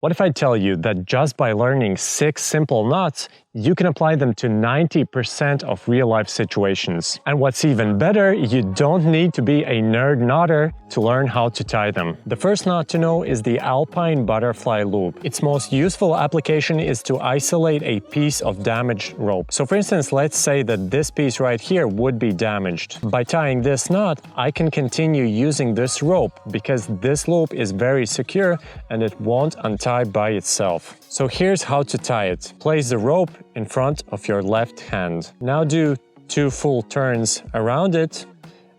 What if I tell you that just by learning 6 simple knots, you can apply them to 90% of real-life situations? And what's even better, you don't need to be a nerd knotter to learn how to tie them. The first knot to know is the Alpine Butterfly Loop. Its most useful application is to isolate a piece of damaged rope. So for instance, let's say that this piece right here would be damaged. By tying this knot, I can continue using this rope because this loop is very secure and it won't untie by itself. So here's how to tie it. Place the rope in front of your left hand. Now do 2 full turns around it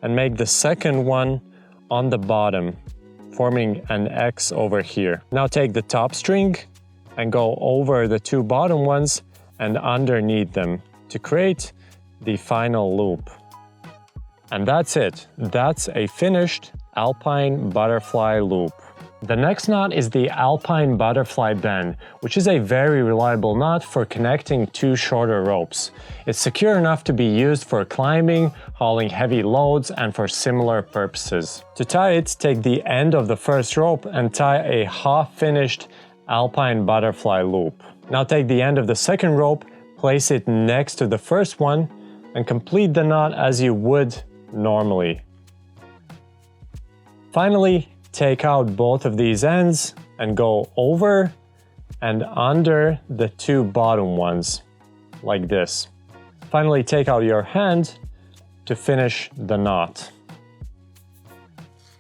and make the second one on the bottom, forming an X over here. Now take the top string and go over the 2 bottom ones and underneath them to create the final loop. And that's it. That's a finished Alpine Butterfly Loop. The next knot is the Alpine Butterfly Bend, which is a very reliable knot for connecting 2 shorter ropes. It's secure enough to be used for climbing, hauling heavy loads, and for similar purposes. To tie it, take the end of the first rope and tie a half-finished Alpine Butterfly Loop. Now take the end of the second rope, place it next to the first one, and complete the knot as you would normally. Finally, take out both of these ends and go over and under the 2 bottom ones, like this. Finally, take out your hand to finish the knot.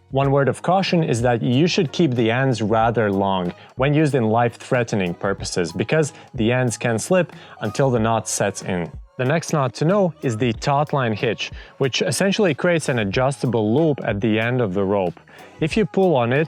One word of caution is that you should keep the ends rather long when used in life-threatening purposes because the ends can slip until the knot sets in. The next knot to know is the Taut Line Hitch, which essentially creates an adjustable loop at the end of the rope. If you pull on it,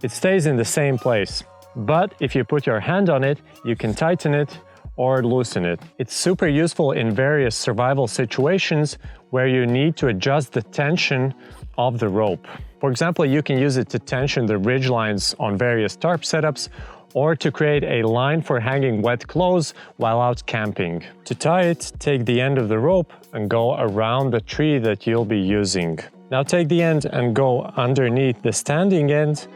it stays in the same place. But if you put your hand on it, you can tighten it or loosen it. It's super useful in various survival situations where you need to adjust the tension of the rope. For example, you can use it to tension the ridge lines on various tarp setups or to create a line for hanging wet clothes while out camping. To tie it, take the end of the rope and go around the tree that you'll be using. Now take the end and go underneath the standing end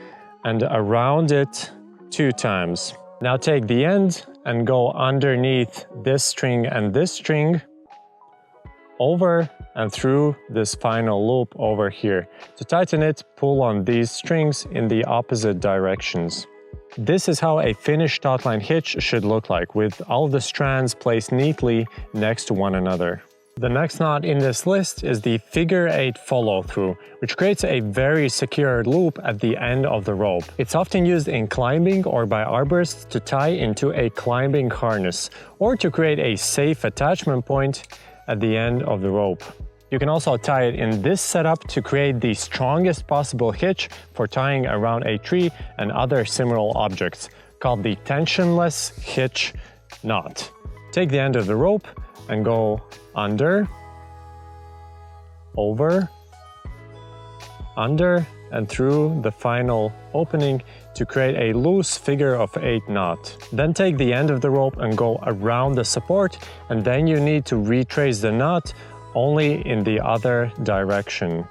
and around it 2 times. Now take the end and go underneath this string and this string, over and through this final loop over here. To tighten it, pull on these strings in the opposite directions. This is how a finished Taut Line hitch should look like, with all the strands placed neatly next to one another. The next knot in this list is the figure 8 follow-through, which creates a very secure loop at the end of the rope. It's often used in climbing or by arborists to tie into a climbing harness, or to create a safe attachment point at the end of the rope. You can also tie it in this setup to create the strongest possible hitch for tying around a tree and other similar objects, called the Tensionless Hitch knot. Take the end of the rope and go under, over, under, and through the final opening to create a loose figure of 8 knot. Then take the end of the rope and go around the support, and then you need to retrace the knot only in the other direction.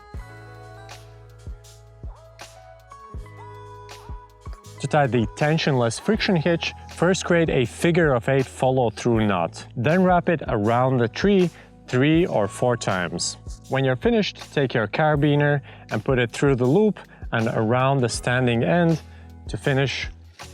To tie the tensionless friction hitch, first create a figure of 8 follow-through knot. Then wrap it around the tree 3 or 4 times. When you're finished, take your carabiner and put it through the loop and around the standing end to finish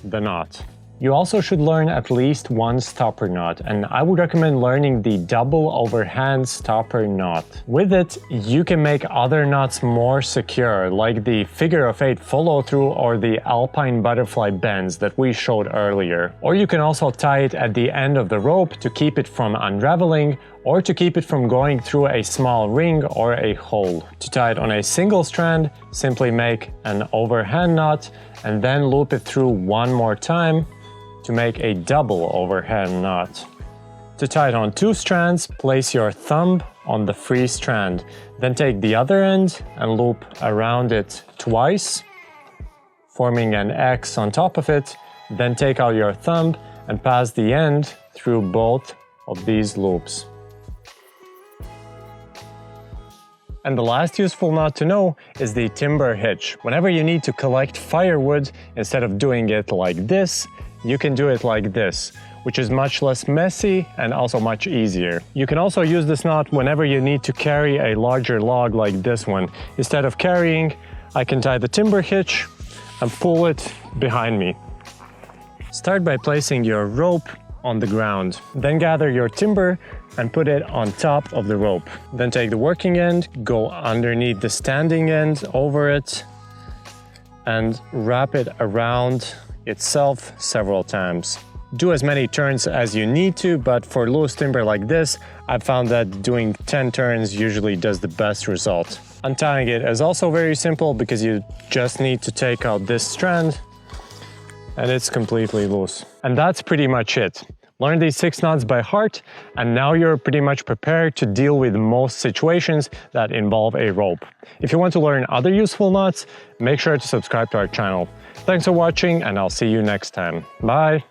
the knot. You also should learn at least 1 stopper knot, and I would recommend learning the double overhand stopper knot. With it, you can make other knots more secure, like the figure of 8 follow-through or the Alpine Butterfly Bends that we showed earlier. Or you can also tie it at the end of the rope to keep it from unraveling, or to keep it from going through a small ring or a hole. To tie it on a single strand, simply make an overhand knot and then loop it through 1 more time to make a double overhand knot. To tie it on 2 strands, place your thumb on the free strand, then take the other end and loop around it twice, forming an X on top of it, then take out your thumb and pass the end through both of these loops. And the last useful knot to know is the timber hitch. Whenever you need to collect firewood, instead of doing it like this, you can do it like this, which is much less messy and also much easier. You can also use this knot whenever you need to carry a larger log like this one. Instead of carrying, I can tie the timber hitch and pull it behind me. Start by placing your rope on the ground. Then gather your timber and put it on top of the rope. Then take the working end, go underneath the standing end, over it, and wrap it around itself several times. Do as many turns as you need to, but for loose timber like this, I've found that doing 10 turns usually does the best result. Untying it is also very simple because you just need to take out this strand and it's completely loose. And that's pretty much it. Learn these 6 knots by heart, and now you're pretty much prepared to deal with most situations that involve a rope. If you want to learn other useful knots, make sure to subscribe to our channel. Thanks for watching, and I'll see you next time. Bye!